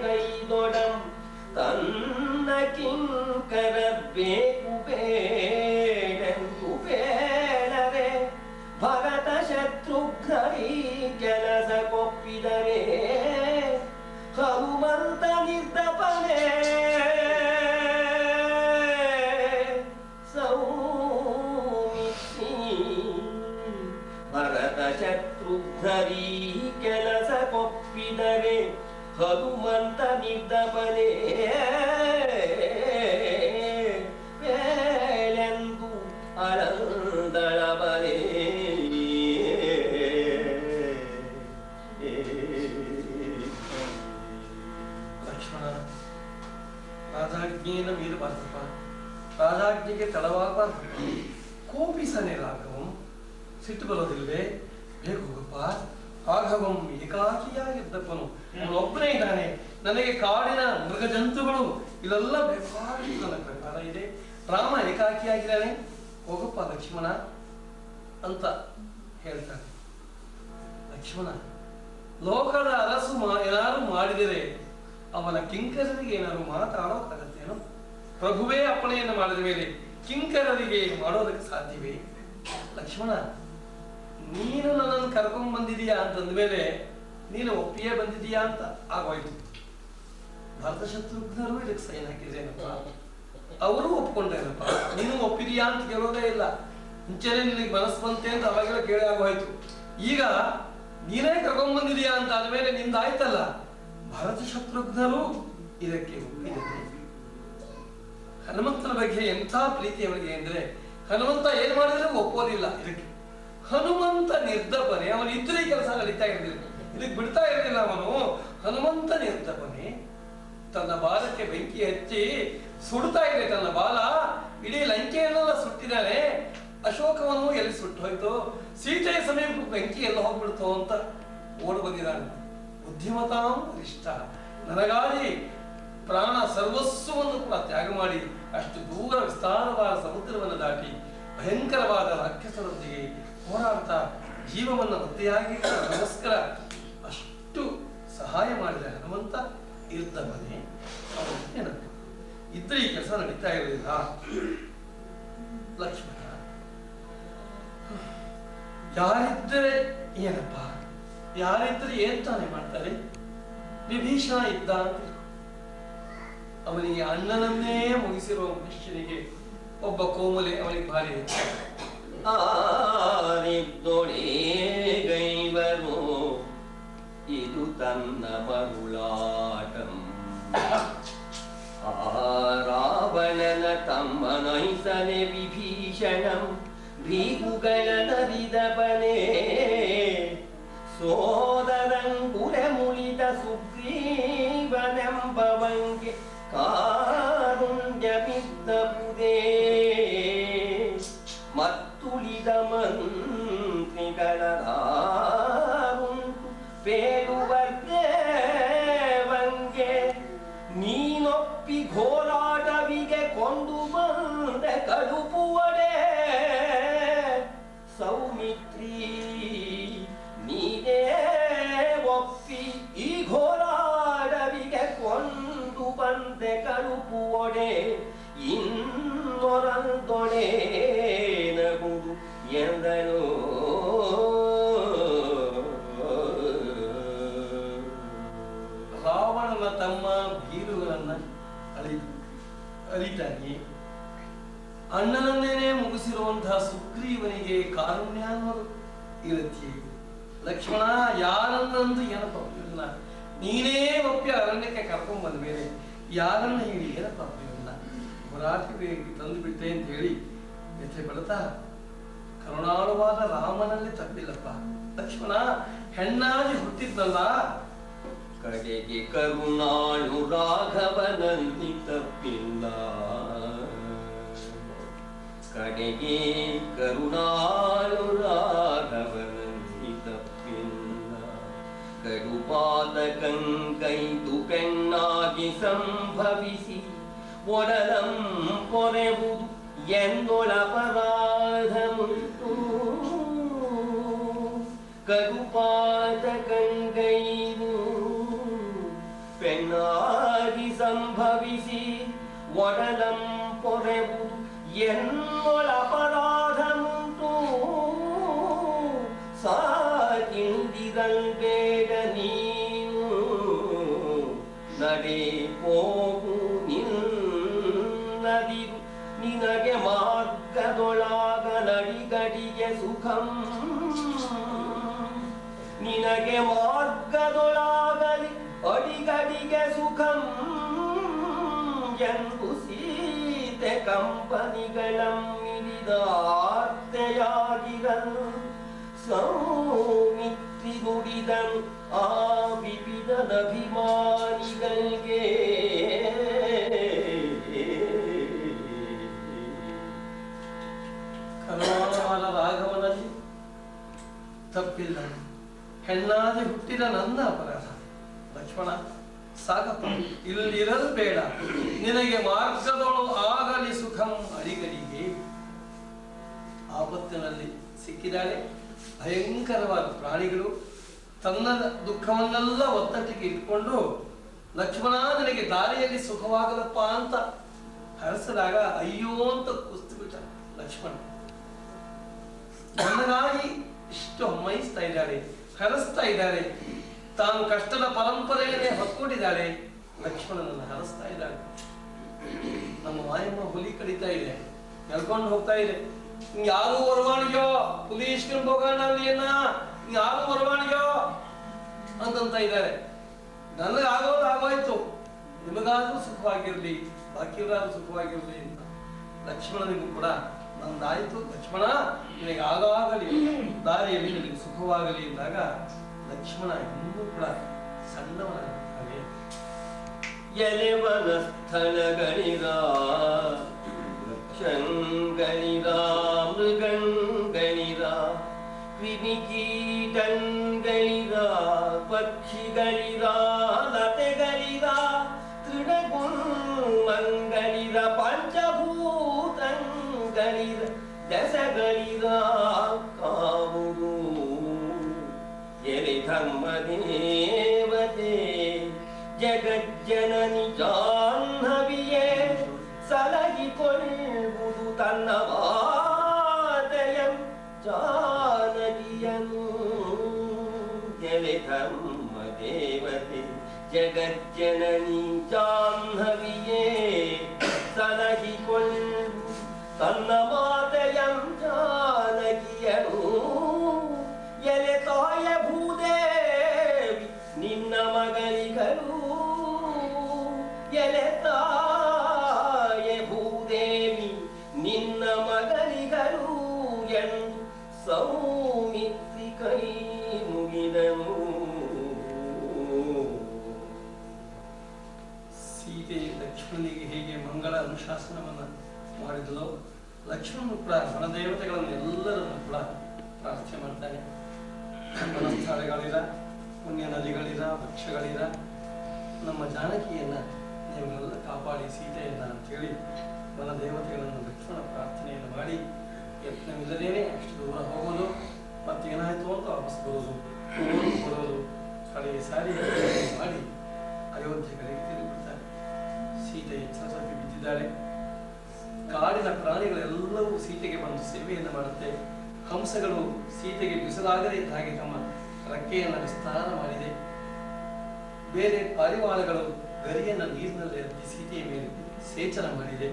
ಗೈದೊಡಂ ತನ್ನ ಕಿಂಕರ ಬೇಕು ಬೇಡೆಂದು ಬೇಡರೆ ಭರತ ಶತ್ರುಘ್ನರಿ ಕೆಲಸ ಕೊಪ್ಪಿದರೆ ಹನುಮಂತ ನಿರ್ದಪನೆ ಸೌಮಿತ್ರಿ ಭರತ ಶತ್ರುಘ್ನರಿ ಕೆಲಸ ಕೊಪ್ಪಿದರೆ ಹನುಮಂತ ನಿರ್ದಪನೆ ಬೇಳೆಂದು ಅಳಂದಳ ಬಲೆ ಲಕ್ಷ್ಮಣ, ರಾಜಾಜ್ಞೆಯನ್ನು ಮೀರಬಾರದಪ್ಪ. ರಾಜಾಜ್ಞೆಗೆ ತಡವಾಗಬಾರದು. ಕೋಪಿಸನೆ ರಾಘವಂ, ಸಿಟ್ಟು ಬರೋದಿಲ್ವೇ? ಬೇಕೋಗಪ್ಪ. ರಾಘವಂ ಏಕಾಕಿಯಾಗಿದ್ದಪ್ಪನು, ಅವನೊಬ್ಬನೇ ಇದ್ದಾನೆ. ನನಗೆ ಕಾಡಿನ ಮೃಗ ಜಂತುಗಳು ಇವೆಲ್ಲ ಬೇಕಾಗಿ ನನ್ನ ಪ್ರಕಾರ ಇದೆ. ರಾಮ ಏಕಾಕಿಯಾಗಿದ್ದಾನೆ. ಹೋಗಪ್ಪ ಲಕ್ಷ್ಮಣ ಅಂತ ಹೇಳ್ತಾನೆ. ಲಕ್ಷ್ಮಣ, ಲೋಕದ ಅರಸು ಏನಾದ್ರು ಮಾಡಿದರೆ ಅವನ ಕಿಂಕರರಿಗೆ ಏನಾದ್ರು ಮಾತಾಡೋಕ್ಕಾಗತ್ತೇನೋ? ಪ್ರಭುವೇ ಅಪ್ಪಣೆಯನ್ನು ಮಾಡಿದ ಮೇಲೆ ಕಿಂಕರರಿಗೆ ಮಾಡೋದಕ್ಕೆ ಸಾಧ್ಯವೇ? ಲಕ್ಷ್ಮಣ, ನೀನು ನನ್ನನ್ನು ಕರ್ಕೊಂಡ್ ಬಂದಿದೀಯಾ ಅಂತಂದ ಮೇಲೆ ನೀನು ಒಪ್ಪಿಯೇ ಬಂದಿದೀಯಾ ಅಂತ ಆಗೋಯ್ತು. ಭರತ ಶತ್ರುಘ್ನರು ಇದಕ್ಕೆ ಸೈನ್ ಹಾಕಿದ್ರೇನಪ್ಪ, ಅವರು ಒಪ್ಕೊಂಡ್ರೇನಪ್ಪ. ನೀನು ಒಪ್ಪಿದೀಯಾ ಅಂತ ಕೇಳೋದೇ ಇಲ್ಲ. ಮುಂಚೆನೆ ನಿನಗೆ ಮನಸ್ಸು ಬಂತೆ ಅಂತ ಅವಾಗೆಲ್ಲ ಕೇಳಿ ಆಗೋಯ್ತು. ಈಗ ನೀನೇ ಕರ್ಕೊಂಡ್ ಬಂದಿದೀಯಾ ಅಂತ ಆದ್ಮೇಲೆ ನಿಂದಾಯ್ತಲ್ಲ. ಭರತ ಶತ್ರುಘ್ನರು ಇದಕ್ಕೆ ಒಪ್ಪಿದ್ದಾರೆ. ಹನುಮಂತನ ಬಗ್ಗೆ ಎಂಥ ಪ್ರೀತಿ ಅವನಿಗೆ ಅಂದ್ರೆ ಹನುಮಂತ ಏನ್ ಮಾಡಿದ್ರೆ ಒಪ್ಪೋದಿಲ್ಲ ಇದಕ್ಕೆ. ಹನುಮಂತ ನಿರ್ದಪನೆ, ಅವನು ಇದ್ರೆ ಕೆಲಸ ನಡೀತಾ ಇರಲಿಲ್ಲ, ಇದಕ್ಕೆ ಬಿಡ್ತಾ ಇರಲಿಲ್ಲ ಅವನು. ಹನುಮಂತ ನಿರ್ದಪನೆ, ತನ್ನ ಬಾಲಕ್ಕೆ ಬೆಂಕಿ ಹಚ್ಚಿ ಸುಡ್ತಾ ಇದೆ. ತನ್ನ ಬಾಲ ಇಡೀ ಲಂಕೆಯನ್ನೆಲ್ಲ ಸುಟ್ಟಿದ್ದಾನೆ. ಅಶೋಕವನ್ನು ಎಲ್ಲಿ ಸುಟ್ಟು ಹೋಯ್ತು, ಸೀತೆಯ ಸಮೀಪ ಬೆಂಕಿ ಎಲ್ಲ ಹೋಗ್ಬಿಡ್ತು ಅಂತ ಓಡ್ ಬಂದಿದ್ದಾನೆ. ಬುದ್ಧಿಮತಾಂ ಇಷ್ಟ, ನನಗಾಗಿ ಪ್ರಾಣ ಸರ್ವಸ್ವವನ್ನು ಕೂಡ ತ್ಯಾಗ ಮಾಡಿ ಅಷ್ಟು ದೂರ ವಿಸ್ತಾರವಾದ ಸಮುದ್ರವನ್ನು ದಾಟಿ ಭಯಂಕರವಾದ ರಾಕ್ಷಸರೊಂದಿಗೆ ಹೋರಾಡ್ತಾ ಜೀವವನ್ನು ಒತ್ತೆಯಾಗಿ ನಮಸ್ಕಾರ ಅಷ್ಟು ಸಹಾಯ ಮಾಡಿದ ಹನುಮಂತ ಇರ್ದವನೇ. ಅವನು ನೆನಪು ಇದ್ರೆ ಈ ಕೆಲಸ ನಡೀತಾ ಇರಲಿಲ್ಲ. ಲಕ್ಷ್ಮಣ, ಯಾರಿದ್ದರೆ ಏನಪ್ಪ, ಯಾರಿದ್ರೆ ಏನ್ ತಾನೇ ಮಾಡ್ತಾರೆ? ವಿಭೀಷಣ ಇದ್ದ ಅಂತ ಅವನಿಗೆ ಅಣ್ಣನನ್ನೇ ಮುಗಿಸಿರುವ ಮನುಷ್ಯನಿಗೆ ಒಬ್ಬ ಕೋಮಲೆ ಅವನಿಗೆ ಭಾರಿ ಗೈವರು ಇದು ತನ್ನ ಮರುಳಾಟಂ. ರಾವಣನ ತಮ್ಮನೈಸನೆ ವಿಭೀಷಣಂ ಭೀಗುಗಳ ನರಿದವನೇ ಸೋದರಂಗುರ ಮುಳಿದ ಸುಗ್ರೀವನೆಂಬವಂಗೆ ಕಾರುಣ್ಯವಿದ್ದವುದೇ ಮತ್ತುಳಿದ ಮಂತ್ರಿಗಳ ಪೇಳುವಂಗೆ ನೀನೊಪ್ಪಿ ಘೋರಾಟವಿಗೆ ಕೊಂಡು ಬಂದ ಕಳುಪುವಡೆ ಸೌಮಿತ್ರಿ ನೀನೇ ಒಪ್ಪಿ ಈ ಘೋರಾಡವಿಗೆ ಕೊಂಡು ಬಂದೆ ಕಳುಪುವಡೆ ಇನ್ನೊರಂದೊಡೆ ನಗುದು ಎಂದನು. ರಾವಣನ ತಮ್ಮ ಭೀರುಗಳನ್ನ ಅರಿತಾಗಿ ಅಣ್ಣನನ್ನೇನೆ ಮುಗಿಸಿರುವಂತಹ ಸುಗ್ರೀವನಿಗೆ ಕಾರುಣ್ಯ ಅನ್ನೋದು ಇರುತ್ತೆ. ಲಕ್ಷ್ಮಣ, ಯಾರನ್ನಂದು ಏನಪ್ಪ ಪ್ರಯೋಜನ? ನೀನೇ ಒಪ್ಪಿ ಅರಣ್ಯಕ್ಕೆ ಕರ್ಕೊಂಡ್ ಬಂದ ಮೇಲೆ ಯಾರನ್ನ ಹೇಳಿ ಏನಪ್ಪ ಪ್ರಯೋಜನ? ಹೋರಾಟಕ್ಕೆ ತಂದು ಬಿಟ್ಟೆ ಅಂತ ಹೇಳಿ ವ್ಯಥೆ ಪಡ್ತಾ ಕರುಣಾಳುವಾದ ರಾಮನಲ್ಲಿ ತಪ್ಪಿಲ್ಲಪ್ಪ. ಲಕ್ಷ್ಮಣ, ಹೆಣ್ಣಾಗಿ ಹುಟ್ಟಿದ್ನಲ್ಲ, ಕಡೆಗೆ ಕರುಣಾಳು ರಾಘವನಲ್ಲಿ ತಪ್ಪಿಲ್ಲ. ಕಡೆಗೆ ಕರುಣಾಳು ರಾಘವನಲ್ಲಿ ತಪ್ಪಿಲ್ಲ. ಕಡುಪಾತಕಂಕೈದು ಪೆಣ್ಣಾಗಿ ಸಂಭವಿಸಿ ಒಡಲಂ ಪೊರೆವುದು ಎಂದೊಳಪರಾಧಮುಂಟು. ಕಡುಪಾತಕಂಕೈದು ಪೆನ್ನಾಗಿ ಸಂಭವಿಸಿ ಒಡಲಂ ಪೊರೆವುದು ಎನ್ನೊಳ ಅಪರಾಧಮುಂಟು ಸಾಕಿಂದಿರಲ್ ಬೇಡ ನೀನು ನಡೆ ಹೋಗು ನಿನ್ನದಿರು ನಿನಗೆ ಮಾರ್ಗದೊಳಾಗ ನಡಿಗಡಿಗೆ ಸುಖಂ ನಿನಗೆ ಮಾರ್ಗದೊಳಾಗಲಿ ಅಡಿಗಡಿಗೆ ಸುಖಂ ಎಂದು ಸೀತೆ ಕಂಪನಿಗಳಂ ಮಿಡಿದಾರ್ತೆಯಾಗಿರಲು ಸೌಮಿತ್ರಿ ನುಡಿದನು ಆ ವಿಪಿದನಭಿಮಾನಿಗಳಿಗೆ ಕರುಣಾಲ ರಾಘವನಲ್ಲಿ ತಪ್ಪಿಲ್ಲ. ಹೆಣ್ಣಾದಿ ಹುಟ್ಟಿದ ನನ್ನ ಅಪರಾಧ. ಲಕ್ಷ್ಮಣ ಸಾಕಪ್ಪ, ಇಲ್ಲಿರಲು ಬೇಡ. ನಿನಗೆ ಮಾರ್ಗದೊಳು ಆಗಲಿ ಸುಖಂ ಅಡಿಗಡಿಗೆ. ಆಪತ್ತಿನಲ್ಲಿ ಸಿಕ್ಕಿದ್ದಾಳೆ. ಭಯಂಕರವಾದ ಪ್ರಾಣಿಗಳು ತನ್ನ ದುಃಖವನ್ನೆಲ್ಲ ಒತ್ತಟ್ಟಿಗೆ ಇಟ್ಕೊಂಡು ಲಕ್ಷ್ಮಣ ನಿನಗೆ ದಾರಿಯಲ್ಲಿ ಸುಖವಾಗಲಪ್ಪ ಅಂತ ಹರಸಿದಾಗ ಅಯ್ಯೋ ಅಂತ ಕುಸ್ತು ಬಿಟ್ಟ ಲಕ್ಷ್ಮಣ. ನನಗಾಗಿ ಇಷ್ಟು ಹಮ್ಮೈಸ್ತಾ ಇದ್ದಾಳೆ, ಹರಸ್ತಾ ಇದ್ದಾಳೆ. ತಾನು ಕಷ್ಟದ ಪರಂಪರೆಯನ್ನೇ ಹೊತ್ಕೊಂಡಿದ್ದಾಳೆ. ಲಕ್ಷ್ಮಣನನ್ನು ಹರಸ್ತಾ ಇದ್ದಾಳೆ. ನಮ್ಮ ಮಾಯಮ್ಮ ಹುಲಿ ಕಡಿತಾ ಇದೆ, ಎಳ್ಕೊಂಡು ಹೋಗ್ತಾ ಇದೆ. ಯಾರು ಬರವಾಣಿಗೋ ಪುಲೀಸ್ಕೊಂಡು ಹೋಗೋಣ ಅಲ್ಲಿಯನ್ನ, ಯಾರು ಬರವಾಣಿಗೋ ಅಂತಂತ ಇದ್ದಾರೆ. ನನಗೆ ಆಗೋದು ಆಗೋಯ್ತು, ನಿಮಗಾದ್ರೂ ಸುಖವಾಗಿರ್ಲಿ, ಬಾಕಿಯವರಾದ್ರೂ ಸುಖವಾಗಿರ್ಲಿ ಅಂತ. ಲಕ್ಷ್ಮಣನಿಗೂ ಕೂಡ ನಂದಾಯ್ತು ಲಕ್ಷ್ಮಣ, ನಿನಗೆ ಆಗಾಗಲಿ ದಾರಿಯಲ್ಲಿ ನಿನಗೆ ಸುಖವಾಗಲಿ ಎಂದಾಗ ಲಕ್ಷ್ಮಣ ಇನ್ನೂ ಕೂಡ ಸಣ್ಣವನಾಗುತ್ತಾನೆ. ಎಲೆವನ ಸ್ಥಳಗಳಿರ ವೃಕ್ಷಗಳಿರ ಮೃಗಗಳಿರ ಕ್ರಿಮಿಕೀಟಗಳಿರ ಪಕ್ಷಿಗಳಿರ ಲತೆಗಳಿರ ತೃಣಗುಣ್ಮಗಳಿರ ಪಂಚಭೂತಗಳಿರ ದಶಗಳಿರ ಕಾವುದು ಎಲೆ ಧರ್ಮ ದೇವತೆ ಜಗಜ್ಜನನಿ ಜಾಹ್ನವಿಯೇ ಸಲಹಿಕೊಳ್ಳುವುದು ತನ್ನ ಮಾತೆಯಂ ಜಾನಕಿಯನು. ಎಲೆ ಧರ್ಮ ದೇವತೆ ಜಗಜ್ಜನನಿ ಜಾಹ್ನವಿಯೇ ಸಲಹಿಕೊಳ್ಳುವುದು ತನ್ನ ಮಾತೆಯಂ ಜಾನಕಿಯನು. ಎಲೆ ತಾಯ ಭೂದೇವಿ ನಿನ್ನ ಮಗಳಿಗರು, ಎಲೆ ತಾಯ ಭೂದೇವಿ ನಿನ್ನ ಮಗಳಿಗರು ಎಂದು ಸೌಮಿತ್ರಿ ಕೈ ಮುಗಿದನು. ಸೀತೆ ಲಕ್ಷ್ಮಣನಿಗೆ ಹೇಗೆ ಮಂಗಳ ಅನುಶಾಸನವನ್ನು ಮಾಡಿದಲೋ, ಲಕ್ಷ್ಮಣನು ಕೂಡ ವನದೇವತೆಗಳನ್ನೆಲ್ಲರನ್ನು ಕೂಡ ಪ್ರಾರ್ಥನೆ ಮಾಡ್ತಾನೆ. ವನಸ್ಥಳಗಳಿರ, ಪುಣ್ಯ ನದಿಗಳಿರ, ವೃಕ್ಷಗಳಿರ, ನಮ್ಮ ಜಾನಕಿಯನ್ನ ನೀವೆಲ್ಲ ಕಾಪಾಡಿ ಸೀತೆಯನ್ನ ಅಂತೇಳಿ ವನದೇವತೆಗಳನ್ನು ಲಕ್ಷ್ಮಣ ಪ್ರಾರ್ಥನೆಯನ್ನು ಮಾಡಿ ಯತ್ನವಿಲ್ಲದೇನೆ ಅಷ್ಟು ದೂರ ಹೋಗೋದು, ಮತ್ತೇನಾಯ್ತು ಅಂತ ವಾಪಸ್ ಬರೋದು, ಬರೋದು, ಕಡೆಯ ಸಾರಿ ಮಾಡಿ ಅಯೋಧ್ಯೆ ಕಡೆಗೆ ತಿರುಗಿಬಿಡ್ತಾರೆ. ಸೀತೆ ಎಚ್ಚರ ತಪ್ಪಿ ಬಿದ್ದಿದ್ದಾಳೆ. ಕಾಡಿನ ಪ್ರಾಣಿಗಳೆಲ್ಲವೂ ಸೀತೆಗೆ ಬಂದು ಸೇವೆಯನ್ನು ಮಾಡುತ್ತೆ. ಹಂಸಗಳು ಸೀತೆಗೆ ಬಿಸಿಲಾಗದೇ ಇದ್ದ ಹಾಗೆ ತಮ್ಮ ರೆಕ್ಕೆಯನ್ನು ವಿಸ್ತಾರ ಮಾಡಿದೆ. ಬೇರೆ ಪಾರಿವಾಳಗಳು ಗರಿಯನ್ನು ನೀರಿನಲ್ಲಿ ಎತ್ತಿ ಸೀತೆಯ ಮೇಲೆ ಸೇಚನ ಮಾಡಿದೆ.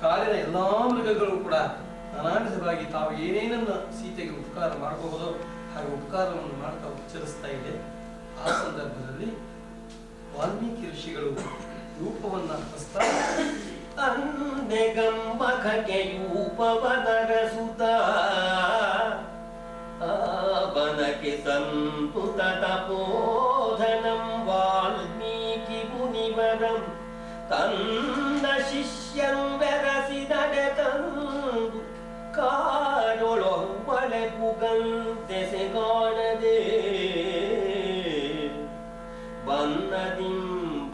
ಕಾಡಿನ ಎಲ್ಲಾ ಮೃಗಗಳು ಕೂಡ ನಾನಾ ವಿಧವಾಗಿ ತಾವು ಏನೇನನ್ನ ಸೀತೆಗೆ ಉಪಕಾರ ಮಾಡಬಹುದೋ ಹಾಗೆ ಉಪಕಾರವನ್ನು ಮಾಡ್ತಾ ಉಚ್ಚರಿಸ್ತಾ ಇದೆ. ಆ ಸಂದರ್ಭದಲ್ಲಿ ವಾಲ್ಮೀಕಿ ಋಷಿಗಳು ರೂಪವನ್ನ ಪ್ರಸ್ತಾವ ಅಂದೆಗಂಬಖೆಯೂಪವನರಸುತ ಬನಕೆ ಸಂತು ತಪೋಧನಂ ವಾಲ್ಮೀಕಿ ಮುನಿವರಂ ತನ್ನ ಶಿಷ್ಯಂ ಬೆರಸಿ ನಡೆತಂದು ಕಾಡೊಳೊಬ್ಬಳೆ ಪುಗಂತೆಸೆ ಕಾಣದೆ ಬನ್ನದಿಂ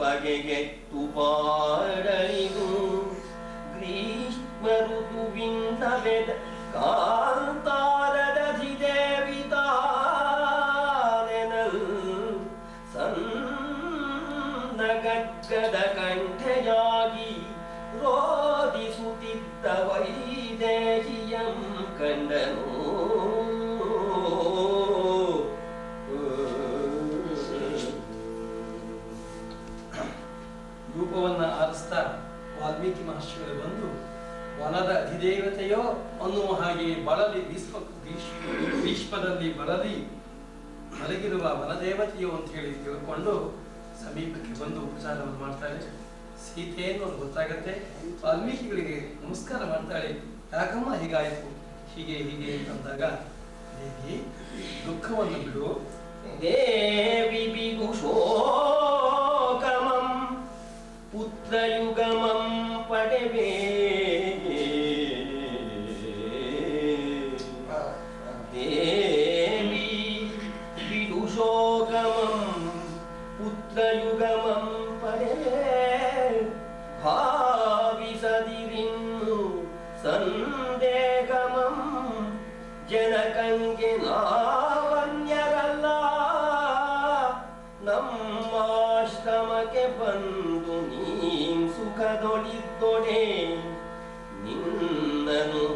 ಬಗೆಗೆಟ್ಟು ಪಾಡಲಿದು ಗ್ರೀಷ್ಮ ಋತುವಿಂದ ಬೆದ ಕಾಂತಾರದಧಿದೇವಿ ತಾನೆನಲ್ ಸಂದರ್ಭದಲ್ಲಿ ಗಗ್ಗದ ಕಂಠೆಯಾಗಿ ರೋದಿಸುತ್ತಿದ್ದ ವೈದೇಹಿಯಂ ಕಂಡನು. ರೂಪವನ್ನ ಆರಿಸ್ತಾ ವಾಲ್ಮೀಕಿ ಮಹರ್ಷಿಗಳು ಬಂದು ವನದ ಅಧಿದೇವತೆಯೋ ಅನ್ನುವ ಹಾಗೆ ಬಳಲಿ ಭೀಷ್ಮದಲ್ಲಿ ಬಳಲಿ ಮಲಗಿರುವ ವನದೇವತೆಯೋ ಅಂತ ಹೇಳಿ ತಿಳ್ಕೊಂಡು ಸಮೀಪಕ್ಕೆ ಬಂದು ಉಪಚಾರವನ್ನು ಮಾಡ್ತಾಳೆ. ಸೀತೆಯನ್ನು ಅವ್ರು ಗೊತ್ತಾಗತ್ತೆ. ವಾಲ್ಮೀಕಿಗಳಿಗೆ ನಮಸ್ಕಾರ ಮಾಡ್ತಾಳೆ. ಯಾಕಮ್ಮ ಹೀಗಾಯಿತು, ಹೀಗೆ ಹೀಗೆ ಅಂದಾಗ, ದೇವಿ ದುಃಖವನ್ನು ಬಿಡು. ದೇವಿ ಬಿದುಷೋಕಮಂ ಪುತ್ರಯುಗಮಂ ಪಡೆವೇ. ದೇವಿ ವಿದುಷೋಕಮಂ ಪುತ್ರಯುಗಮಂ ಪಡೆವೇ. ಭಾವಿಸದಿರಿನ್ನು ಸಂದೇಹಮಂ ಜನಕಂಗೆ ನಾವನ್ಯರಲ್ಲ. ನಮ್ಮಾಶ್ರಮಕ್ಕೆ ಬಂದು ನೀಂ ಸುಖದೊಳಿದ್ದೊಡೆ ನಿನ್ನನು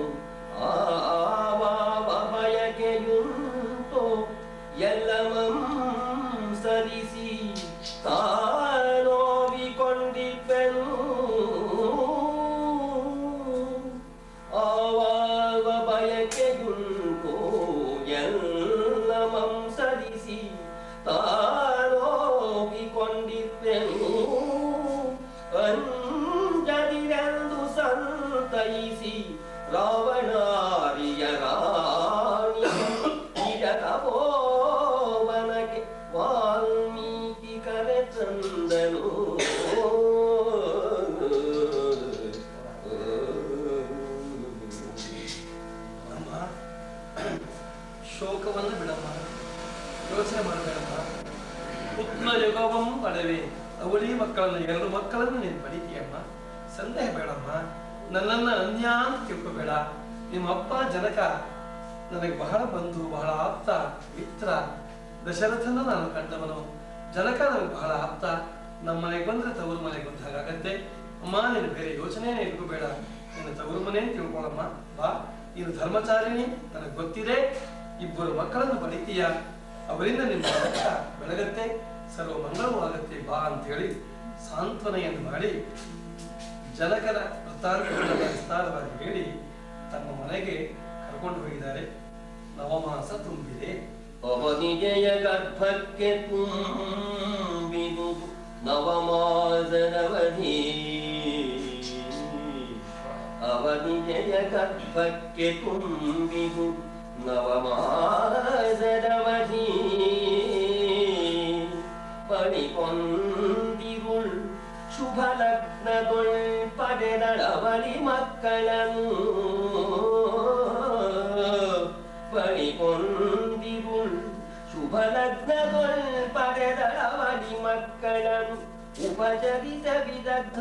ಆವಾವ ಬಯಕೆಯುಂಟು ಎಲ್ಲಮಂ ಸರಿಸಿ ತಾನೋವಿಕೊಂಡಿಪ್ಪೆನು. ಆವಾವ ಬಯಕೆಯುಂಟು ಎಲ್ಲಮಂ ಸರಿಸಿ ತಾನೋವಿಕೊಂಡಿಪ್ಪೆನು. ಅಂಜದಿರೆಂದು ಸಂತೈಸಿ ರಾವಣಾರಿಯ ರಾಣಿ ತಪೋವನಕ್ಕೆ ವಾಲ್ಮೀಕಿ ಕರೆತಂದನು. ಅಮ್ಮ, ಶೋಕವನ್ನು ಬಿಡಮ್ಮ, ಯೋಚನೆ ಮಾಡಬೇಡಮ್ಮ. ಪುತ್ರ ಯುಗವಂ ಪಡೆವೆ. ಅವಳಿ ಮಕ್ಕಳನ್ನು, 2 ಮಕ್ಕಳನ್ನು ನೀನು ಪಡಿತೀಯಮ್ಮ. ಸಂದೇಹ ಬೇಡಮ್ಮ. ನನ್ನನ್ನ ಅನ್ಯ ಅಂತ ತಿಳ್ಕೋಬೇಡ. ನಿಮ್ಮ ಅಪ್ಪ ಜನಕ ನನಗೆ ಬಹಳ ಬಂಧು, ಬಹಳ ಆಪ್ತ ಮಿತ್ರ. ದಶರಥನ ನಾನು ಕಂಡವನು. ಜನಕ ನನಗೆ ಬಹಳ ಆಪ್ತ. ನಮ್ಮ ಮನೆಗೆ ಬಂದ್ರೆ ತವರು ಮನೆಗೆ ಬಂದ ಹಾಗಾಗತ್ತೆ. ಅಮ್ಮ, ನೀನು ಬೇರೆ ಯೋಚನೆ ಇಟ್ಕೋಬೇಡ. ನೀನು ತವರು ಮನೆ ತಿಳ್ಕೊಳಮ್ಮ. ಬಾ, ನೀನು ಧರ್ಮಚಾರಿಣಿ, ನನಗೆ ಗೊತ್ತಿದೆ. 2 ಮಕ್ಕಳನ್ನು ಪಡಿತೀಯ. ಅವರಿಂದ ನಿಮ್ಮ ಜನಕ ಬೆಳಗತ್ತೆ, ಸರ್ವ ಮಂಗಳವಾಗತ್ತೆ. ಬಾ ಅಂತ ಹೇಳಿ ಸಾಂತ್ವನೆಯನ್ನು ಮಾಡಿ ಜನಕರ ವೃತ್ತಾಂತಗಳನ್ನು ವಿಸ್ತಾರವಾಗಿ ಹೇಳಿ ತಮ್ಮ ಮನೆಗೆ ಕರ್ಕೊಂಡು ಹೋಗಿದ್ದಾರೆ. ನವಮಾಸ ತುಂಬಿದೆ. ಅವನಿಜಯ ಗರ್ಭಕ್ಕೆ ತುಂಬಿದು ನವಮಾಸದವಧಿ. ಅವನಿಜಯ ಗರ್ಭಕ್ಕೆ ತುಂಬಿದು ನವಮಾಸದವಧಿ. ಪಣಿಕೊಂದಿರುಳ್ ಶುಭ ಲಗ್ನದೊಳ್ ಪಡೆದಳವಳಿ ಮಕ್ಕಳನು. ಪಣಿಕೊಂದಿರುಳ್ ಶುಭ ಲಗ್ನದೊಳ್ ಪಡೆದಳವಳಿ ಮಕ್ಕಳನು. ಉಪಚರಿತ ವಿದಗ್ಧ